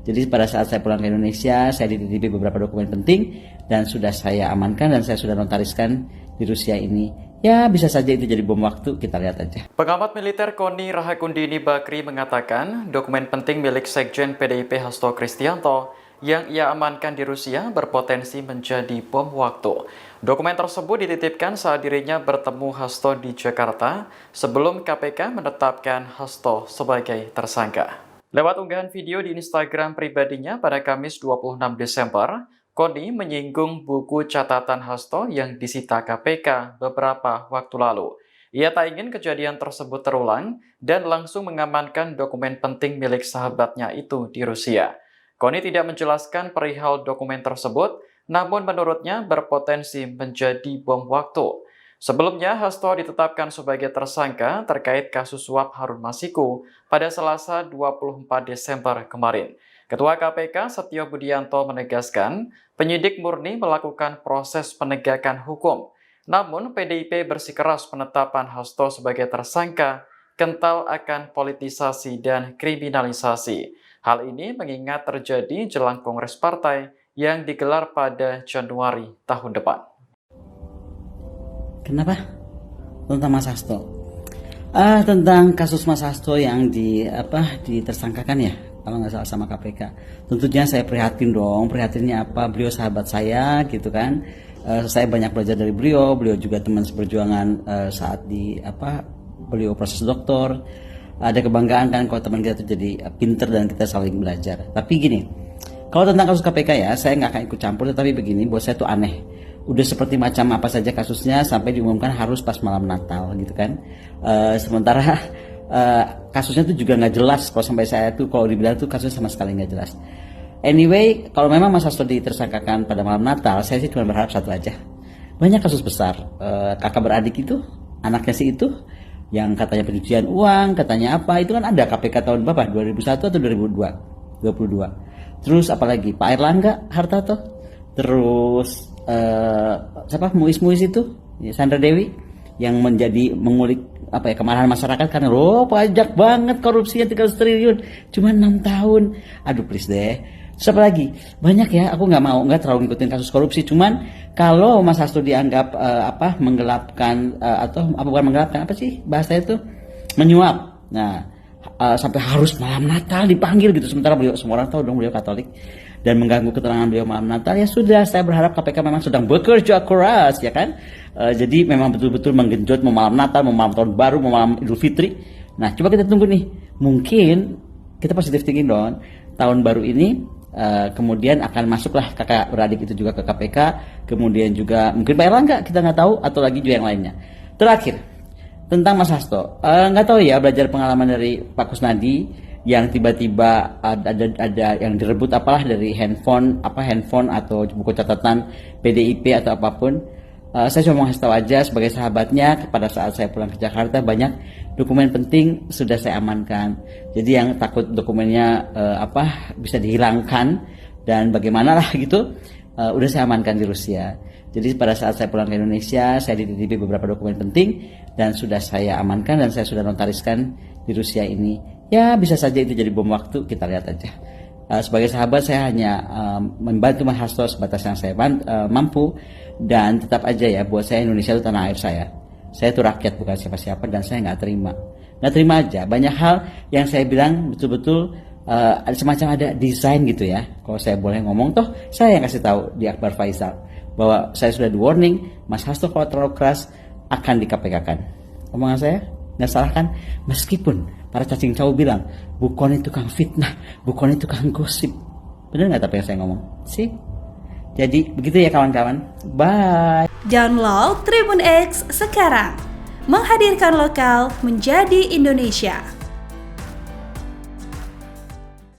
Jadi pada saat saya pulang ke Indonesia, saya dititipi beberapa dokumen penting dan sudah saya amankan dan saya sudah notariskan di Rusia ini. Ya, bisa saja itu jadi bom waktu, kita lihat aja. Pengamat militer Koni Rahakundini Bakri mengatakan dokumen penting milik Sekjen PDIP Hasto Kristianto yang ia amankan di Rusia berpotensi menjadi bom waktu. Dokumen tersebut dititipkan saat dirinya bertemu Hasto di Jakarta sebelum KPK menetapkan Hasto sebagai tersangka. Lewat unggahan video di Instagram pribadinya pada Kamis 26 Desember, Koni menyinggung buku catatan Hasto yang disita KPK beberapa waktu lalu. Ia tak ingin kejadian tersebut terulang dan langsung mengamankan dokumen penting milik sahabatnya itu di Rusia. Koni tidak menjelaskan perihal dokumen tersebut, namun menurutnya berpotensi menjadi bom waktu. Sebelumnya, Hasto ditetapkan sebagai tersangka terkait kasus suap Harun Masiku pada Selasa 24 Desember kemarin. Ketua KPK Setio Budianto menegaskan, penyidik murni melakukan proses penegakan hukum. Namun, PDIP bersikeras penetapan Hasto sebagai tersangka kental akan politisasi dan kriminalisasi. Hal ini mengingat terjadi jelang Kongres Partai yang digelar pada Januari tahun depan. Kenapa? Tentang Mas Hasto. Tentang kasus Mas Hasto yang ditersangkakan ya, kalau nggak salah sama KPK. Tentunya saya prihatin dong. Prihatinnya apa? Beliau sahabat saya, gitu kan. Saya banyak belajar dari beliau. Beliau juga teman seperjuangan saat beliau proses doktor. Ada kebanggaan kan kalau teman kita itu jadi pinter dan kita saling belajar. Tapi gini, kalau tentang kasus KPK ya, saya nggak akan ikut campur. Tapi begini, buat saya itu aneh. Udah seperti macam apa saja kasusnya sampai diumumkan harus pas malam Natal gitu kan. Sementara kasusnya itu juga nggak jelas. Kalau sampai saya tuh kalau dibilang tuh kasusnya sama sekali nggak jelas. Anyway, kalau memang Mas Hasto ditersangkakan pada malam Natal, saya sih cuma berharap satu aja. Banyak kasus besar, kakak beradik itu, anaknya si itu, yang katanya pencucian uang, katanya apa, itu kan ada KPK tahun berapa? 2001 atau 2022? Terus apalagi Pak Airlangga Hartarto, terus Muis itu, Sandra Dewi, yang mengulik kemarahan masyarakat karena pajak banget korupsinya 300 triliun, cuma 6 tahun. Aduh please deh. Siapa lagi? Banyak ya, aku nggak terlalu ngikutin kasus korupsi. Cuman kalau Mas Hasto dianggap menggelapkan bukan menggelapkan, apa sih bahasa itu, menyuap. Nah, sampai harus malam Natal dipanggil gitu. Sementara beliau, semua orang tahu dong beliau Katolik, dan mengganggu keterangan beliau malam Natal. Ya sudah, saya berharap KPK memang sedang bekerja keras, ya kan. Jadi memang betul-betul menggenjot mau malam Natal, mau malam tahun baru, mau malam Idul Fitri. Nah, coba kita tunggu nih. Mungkin kita positif thinking dong. Tahun baru ini kemudian akan masuklah kakak beradik itu juga ke KPK, kemudian juga mungkin Pak Erlangga, kita nggak tahu, atau lagi juga yang lainnya. Terakhir, tentang Mas Hasto, nggak tahu ya, belajar pengalaman dari Pak Kusnadi yang tiba-tiba ada yang direbut dari handphone atau buku catatan PDIP atau apapun. Saya cuma mau kasih tahu aja sebagai sahabatnya, pada saat saya pulang ke Jakarta banyak dokumen penting sudah saya amankan. Jadi yang takut dokumennya bisa dihilangkan dan bagaimana lah gitu, udah saya amankan di Rusia. Jadi pada saat saya pulang ke Indonesia, saya dititipi beberapa dokumen penting dan sudah saya amankan dan saya sudah notariskan di Rusia ini. Ya, bisa saja itu jadi bom waktu, kita lihat aja. Sebagai sahabat saya hanya membantu Mas Hasto sebatas yang saya mampu, dan tetap aja ya, buat saya Indonesia itu tanah air saya. Saya itu rakyat, bukan siapa-siapa, dan saya nggak terima aja. Banyak hal yang saya bilang betul-betul semacam ada desain gitu ya. Kalau saya boleh ngomong, toh saya yang kasih tahu di Akbar Faisal bahwa saya sudah di warning, Mas Hasto kalau terlalu keras akan di KPK-kan. Omongan saya nggak salah kan? Meskipun para cacing cau bilang Bukan itu tukang fitnah, Bukan itu tukang gosip. Bener nggak tapi yang saya ngomong? Sih. Jadi begitu ya kawan-kawan. Bye. Download Tribun X sekarang. Menghadirkan lokal menjadi Indonesia.